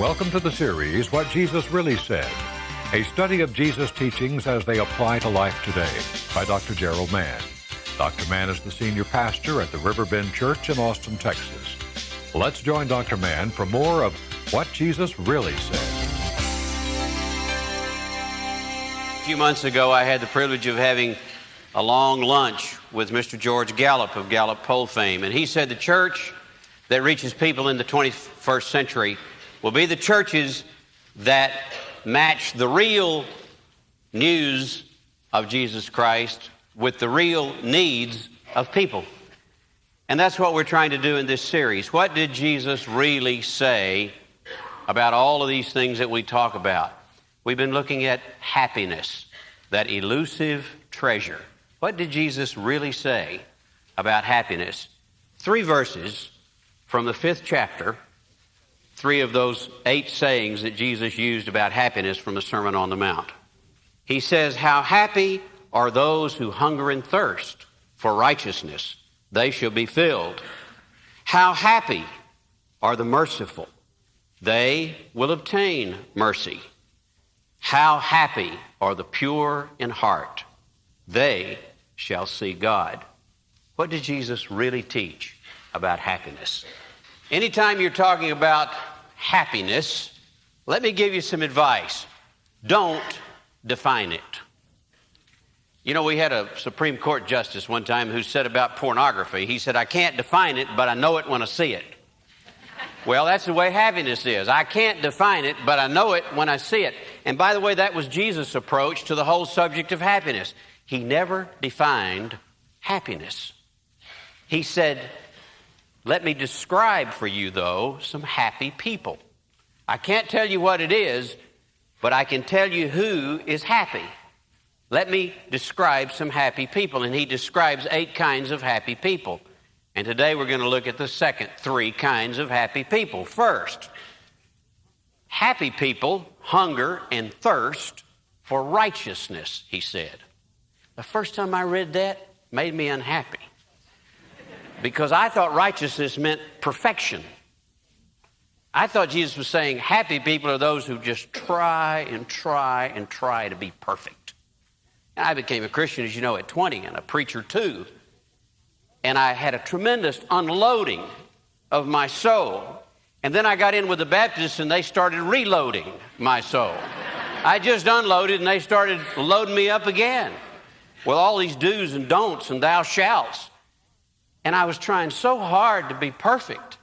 Welcome to the series, What Jesus Really Said, a study of Jesus' teachings as they apply to life today by Dr. Gerald Mann. Dr. Mann is the senior pastor at the Riverbend Church in Austin, Texas. Let's join Dr. Mann for more of What Jesus Really Said. A few months ago, I had the privilege of having a long lunch with Mr. George Gallup of Gallup poll fame, and he said the church that reaches people in the 21st century will be the churches that match the real news of Jesus Christ with the real needs of people. And that's what we're trying to do in this series. What did Jesus really say about all of these things that we talk about? We've been looking at happiness, that elusive treasure. What did Jesus really say about happiness? 3 verses from the 5th chapter, 3 of those 8 sayings that Jesus used about happiness from the Sermon on the Mount. He says, "How happy are those who hunger and thirst for righteousness. They shall be filled. How happy are the merciful. They will obtain mercy. How happy are the pure in heart. They shall see God." What did Jesus really teach about happiness? Anytime you're talking about happiness, let me give you some advice. Don't define it. You know, we had a Supreme Court justice one time who said about pornography, he said, "I can't define it, but I know it when I see it." Well, that's the way happiness is. I can't define it, but I know it when I see it. And by the way, that was Jesus' approach to the whole subject of happiness. He never defined happiness. He said, "Let me describe for you, though, some happy people. I can't tell you what it is, but I can tell you who is happy. Let me describe some happy people." And he describes 8 kinds of happy people. And today we're going to look at the second 3 kinds of happy people. First, happy people hunger and thirst for righteousness, he said. The first time I read that made me unhappy, because I thought righteousness meant perfection. I thought Jesus was saying happy people are those who just try and try and try to be perfect. And I became a Christian, as you know, at 20, and a preacher too. And I had a tremendous unloading of my soul. And then I got in with the Baptists, and they started reloading my soul. I just unloaded, and they started loading me up again with all these do's and don'ts and thou shalts. And I was trying so hard to be perfect.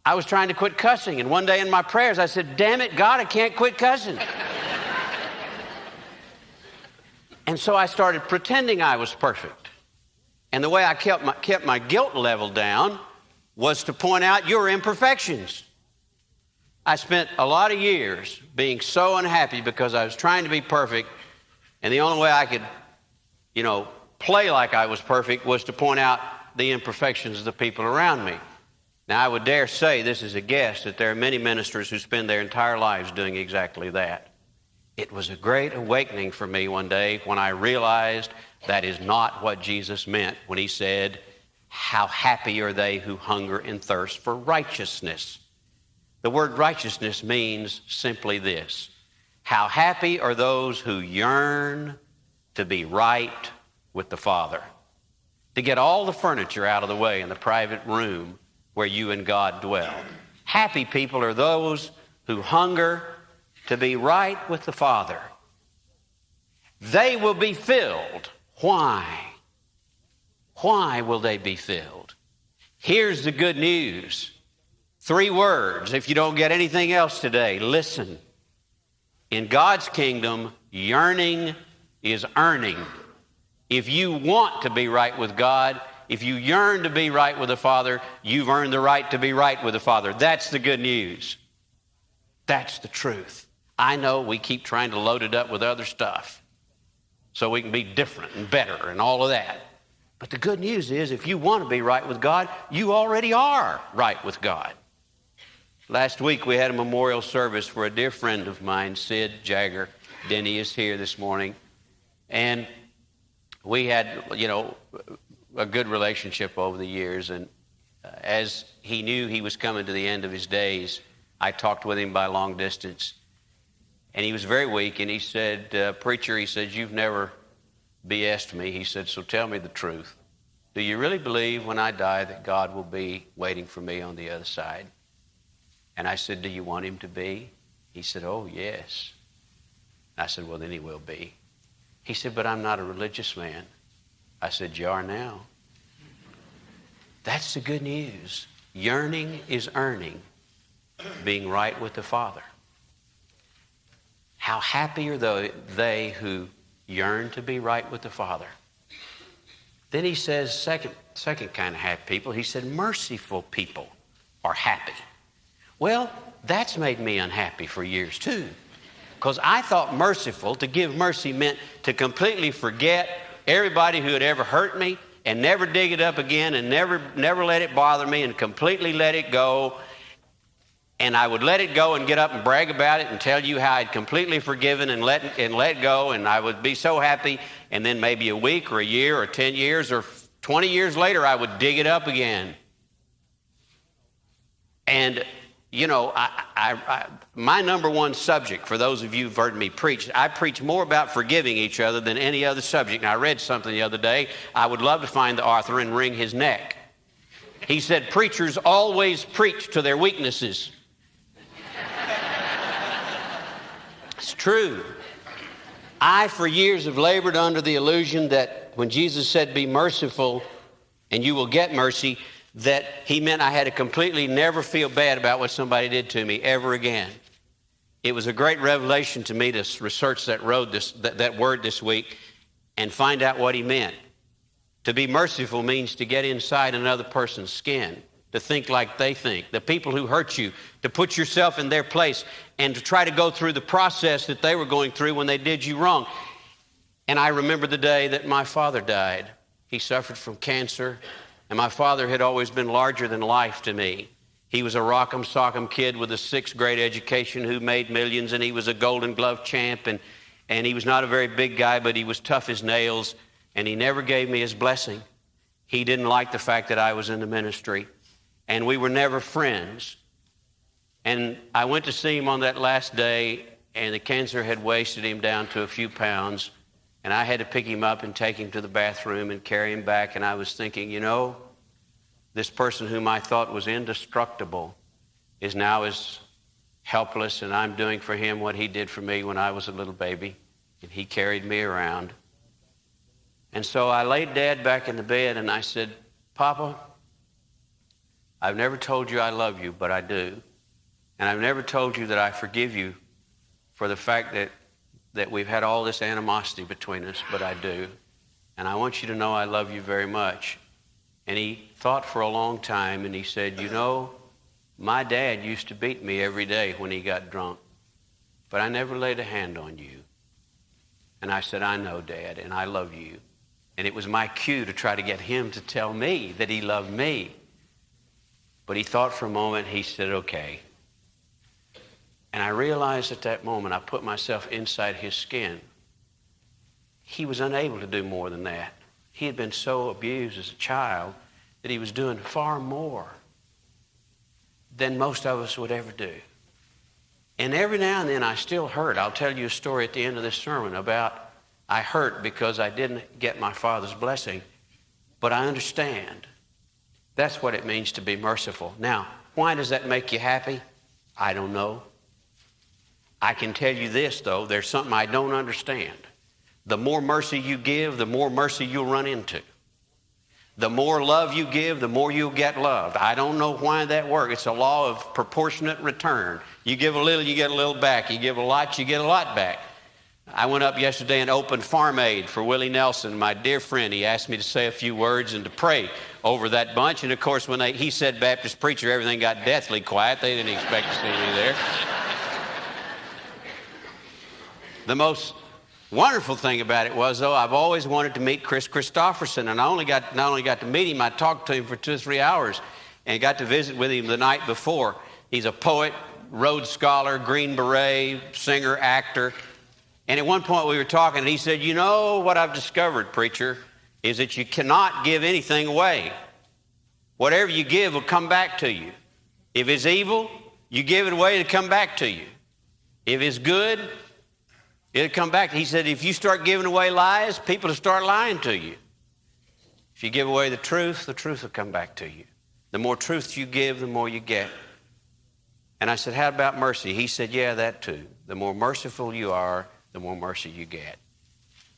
I was trying to quit cussing. And one day in my prayers, I said, "Damn it, God, I can't quit cussing." And so I started pretending I was perfect. And the way I kept my guilt level down was to point out your imperfections. I spent a lot of years being so unhappy because I was trying to be perfect, and the only way I could, play like I was perfect was to point out the imperfections of the people around me. Now, I would dare say, this is a guess, that there are many ministers who spend their entire lives doing exactly that. It was a great awakening for me one day when I realized that is not what Jesus meant when he said, "How happy are they who hunger and thirst for righteousness." The word righteousness means simply this: how happy are those who yearn to be right with the Father, to get all the furniture out of the way in the private room where you and God dwell. Happy people are those who hunger to be right with the Father. They will be filled. Why? Why will they be filled? Here's the good news. 3 words. If you don't get anything else today, listen. In God's kingdom, yearning is earning. If you want to be right with God, if you yearn to be right with the Father, you've earned the right to be right with the Father. That's the good news. That's the truth. I know we keep trying to load it up with other stuff so we can be different and better and all of that. But the good news is, if you want to be right with God, you already are right with God. Last week we had a memorial service for a dear friend of mine, Sid Jagger. Denny is here this morning. And we had, a good relationship over the years. And as he knew he was coming to the end of his days, I talked with him by long distance. And he was very weak, and he said, preacher, he said, you've never BS'd me. He said, so tell me the truth. Do you really believe when I die that God will be waiting for me on the other side? And I said, do you want him to be? He said, oh, yes. I said, well, then he will be. He said, but I'm not a religious man. I said, you are now. That's the good news. Yearning is earning being right with the Father. How happy are they who yearn to be right with the Father? Then he says, second kind of happy people, he said, merciful people are happy. Well, that's made me unhappy for years too. Because I thought merciful, to give mercy, meant to completely forget everybody who had ever hurt me and never dig it up again and never let it bother me and completely let it go. And I would let it go and get up and brag about it and tell you how I'd completely forgiven and let go, and I would be so happy. And then maybe a week or a year or 10 years or 20 years later, I would dig it up again. And, you know, my number one subject, for those of you who've heard me preach, I preach more about forgiving each other than any other subject. And I read something the other day. I would love to find the author and wring his neck. He said, preachers always preach to their weaknesses. It's true. I, for years, have labored under the illusion that when Jesus said, be merciful and you will get mercy, that he meant I had to completely never feel bad about what somebody did to me ever again. It was a great revelation to me to research that word this week and find out what he meant. To be merciful means to get inside another person's skin, to think like they think, the people who hurt you, to put yourself in their place and to try to go through the process that they were going through when they did you wrong. And I remember the day that my father died. He suffered from cancer, and my father had always been larger than life to me. He was a rock'em sock'em kid with a 6th grade education who made millions, and he was a Golden Glove champ, and he was not a very big guy, but he was tough as nails, and he never gave me his blessing. He didn't like the fact that I was in the ministry. And we were never friends. And I went to see him on that last day, and the cancer had wasted him down to a few pounds. And I had to pick him up and take him to the bathroom and carry him back. And I was thinking, you know, this person whom I thought was indestructible is now as helpless, and I'm doing for him what he did for me when I was a little baby. And he carried me around. And so I laid Dad back in the bed, and I said, Papa, I've never told you I love you, but I do. And I've never told you that I forgive you for the fact that we've had all this animosity between us, but I do. And I want you to know I love you very much. And he thought for a long time, and he said, you know, my dad used to beat me every day when he got drunk, but I never laid a hand on you. And I said, I know, Dad, and I love you. And it was my cue to try to get him to tell me that he loved me. But he thought for a moment, he said, okay. And I realized at that moment, I put myself inside his skin. He was unable to do more than that. He had been so abused as a child that he was doing far more than most of us would ever do. And every now and then I still hurt. I'll tell you a story at the end of this sermon about I hurt because I didn't get my father's blessing. But I understand. That's what it means to be merciful. Now, why does that make you happy? I don't know. I can tell you this, though. There's something I don't understand. The more mercy you give, the more mercy you'll run into. The more love you give, the more you'll get loved. I don't know why that works. It's a law of proportionate return. You give a little, you get a little back. You give a lot, you get a lot back. I went up yesterday and opened Farm Aid for Willie Nelson, my dear friend. He asked me to say a few words and to pray over that bunch. And, of course, when he said Baptist preacher, everything got deathly quiet. They didn't expect to see me there. The most wonderful thing about it was, though, I've always wanted to meet Chris Christopherson. And I not only got to meet him, I talked to him for 2 or 3 hours and got to visit with him the night before. He's a poet, Rhodes Scholar, Green Beret, singer, actor. And at one point we were talking, and he said, you know what I've discovered, preacher, is that you cannot give anything away. Whatever you give will come back to you. If it's evil, You give it away, it'll come back to you. If it's good, it'll come back. He said, if you start giving away lies, people will start lying to you. If you give away the truth will come back to you. The more truth you give, the more you get. And I said, how about mercy? He said, yeah, that too. The more merciful you are, the more mercy you get.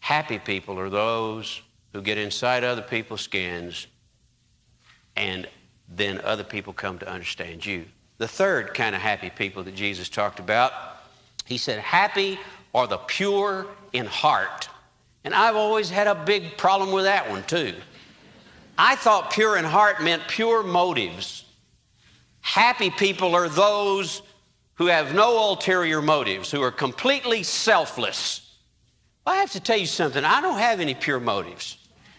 Happy people are those who get inside other people's skins, and then other people come to understand you. The third kind of happy people that Jesus talked about, he said, happy are the pure in heart. And I've always had a big problem with that one too. I thought pure in heart meant pure motives. Happy people are those who have no ulterior motives, who are completely selfless. Well, I have to tell you something. I don't have any pure motives.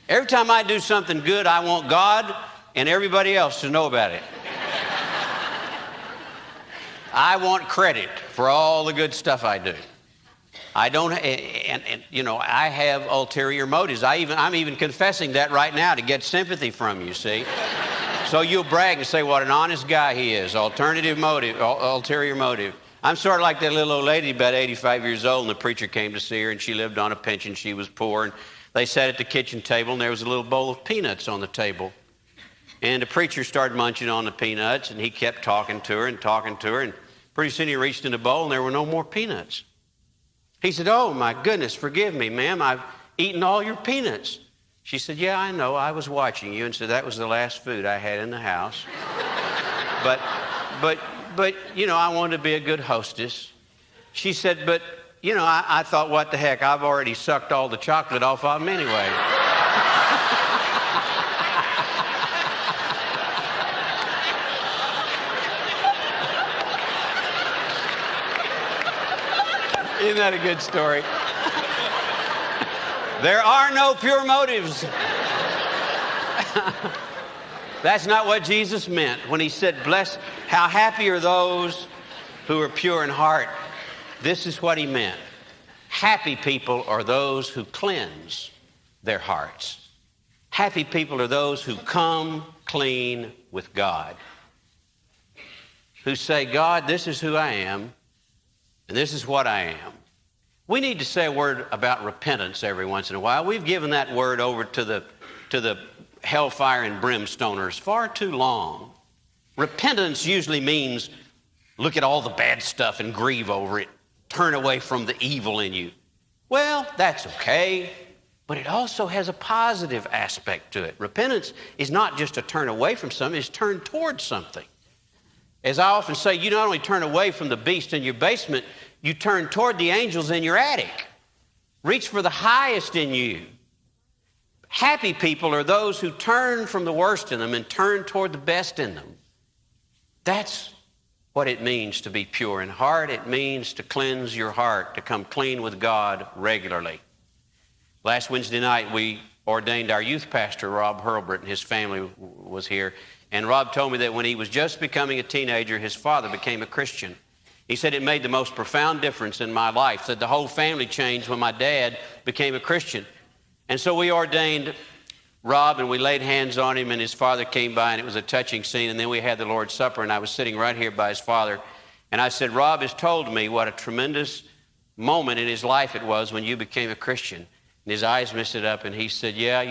Every time I do something good, I want God and everybody else to know about it. I want credit for all the good stuff I do. I don't, I have ulterior motives. I'm even confessing that right now to get sympathy from you, see? So you'll brag and say what an honest guy he is. Ulterior motive. I'm sort of like that little old lady about 85 years old, and the preacher came to see her, and she lived on a pension. She was poor, and they sat at the kitchen table, and there was a little bowl of peanuts on the table. And the preacher started munching on the peanuts, and he kept talking to her, and pretty soon he reached in the bowl, and there were no more peanuts. He said, oh, my goodness, forgive me, ma'am. I've eaten all your peanuts. She said, yeah, I know. I was watching you, and said that was the last food I had in the house. But, I wanted to be a good hostess. She said, but, I thought, what the heck? I've already sucked all the chocolate off of them anyway. Isn't that a good story? There are no pure motives. That's not what Jesus meant when he said, bless, how happy are those who are pure in heart. This is what he meant. Happy people are those who cleanse their hearts. Happy people are those who come clean with God. Who say, God, this is who I am, and this is what I am. We need to say a word about repentance every once in a while. We've given that word over to the hellfire and brimstoners far too long. Repentance usually means look at all the bad stuff and grieve over it. Turn away from the evil in you. Well, that's okay, but it also has a positive aspect to it. Repentance is not just to turn away from something, it's turn towards something. As I often say, you not only turn away from the beast in your basement, you turn toward the angels in your attic. Reach for the highest in you. Happy people are those who turn from the worst in them and turn toward the best in them. That's what it means to be pure in heart. It means to cleanse your heart, to come clean with God regularly. Last Wednesday night, we ordained our youth pastor, Rob Hurlbert, and his family was here. And Rob told me that when he was just becoming a teenager, his father became a Christian. He said it made the most profound difference in my life. Said the whole family changed when my dad became a Christian. And so we ordained Rob, and we laid hands on him, and his father came by, and it was a touching scene. And then we had the Lord's Supper, and I was sitting right here by his father. And I said, Rob has told me what a tremendous moment in his life it was when you became a Christian. And his eyes misted up, and he said, yeah,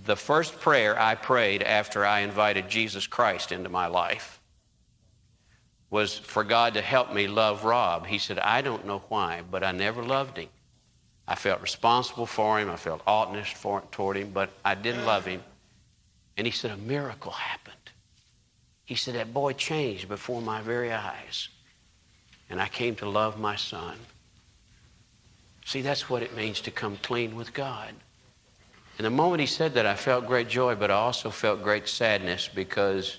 the first prayer I prayed after I invited Jesus Christ into my life was for God to help me love Rob. He said, I don't know why, but I never loved him. I felt responsible for him. I felt oughtness toward him, but I didn't love him. And he said, a miracle happened. He said, that boy changed before my very eyes. And I came to love my son. See, that's what it means to come clean with God. And the moment he said that, I felt great joy, but I also felt great sadness because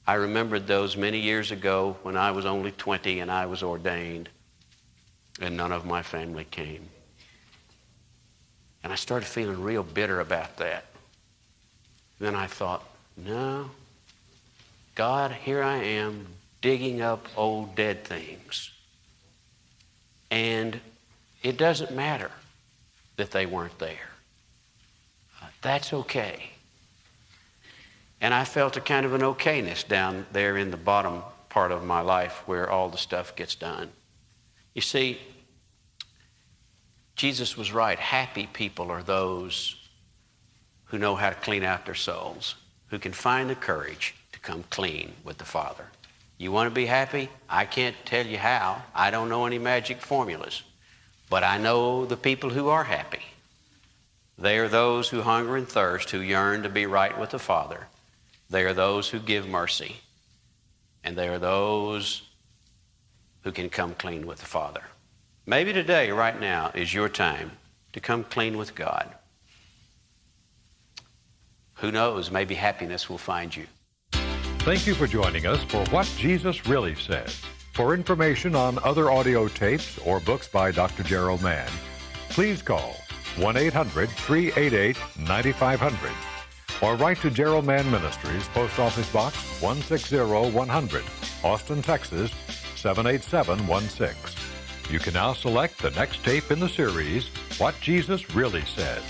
I remembered those many years ago when I was only 20 and I was ordained and none of my family came. And I started feeling real bitter about that. Then I thought, no, God, here I am digging up old dead things. And it doesn't matter that they weren't there. That's okay. And I felt a kind of an okayness down there in the bottom part part of my life where all the stuff gets done. You see, Jesus was right. Happy people are those who know how to clean out their souls, who can find the courage to come clean with the Father. You want to be happy? I can't tell you how. I don't know any magic formulas. But I know the people who are happy. They are those who hunger and thirst, who yearn to be right with the Father. They are those who give mercy. And they are those who can come clean with the Father. Maybe today, right now, is your time to come clean with God. Who knows? Maybe happiness will find you. Thank you for joining us for What Jesus Really Said. For information on other audio tapes or books by Dr. Gerald Mann, please call 1-800-388-9500 or write to Gerald Mann Ministries, Post Office Box 160-100, Austin, Texas 78716. You can now select the next tape in the series, What Jesus Really Said.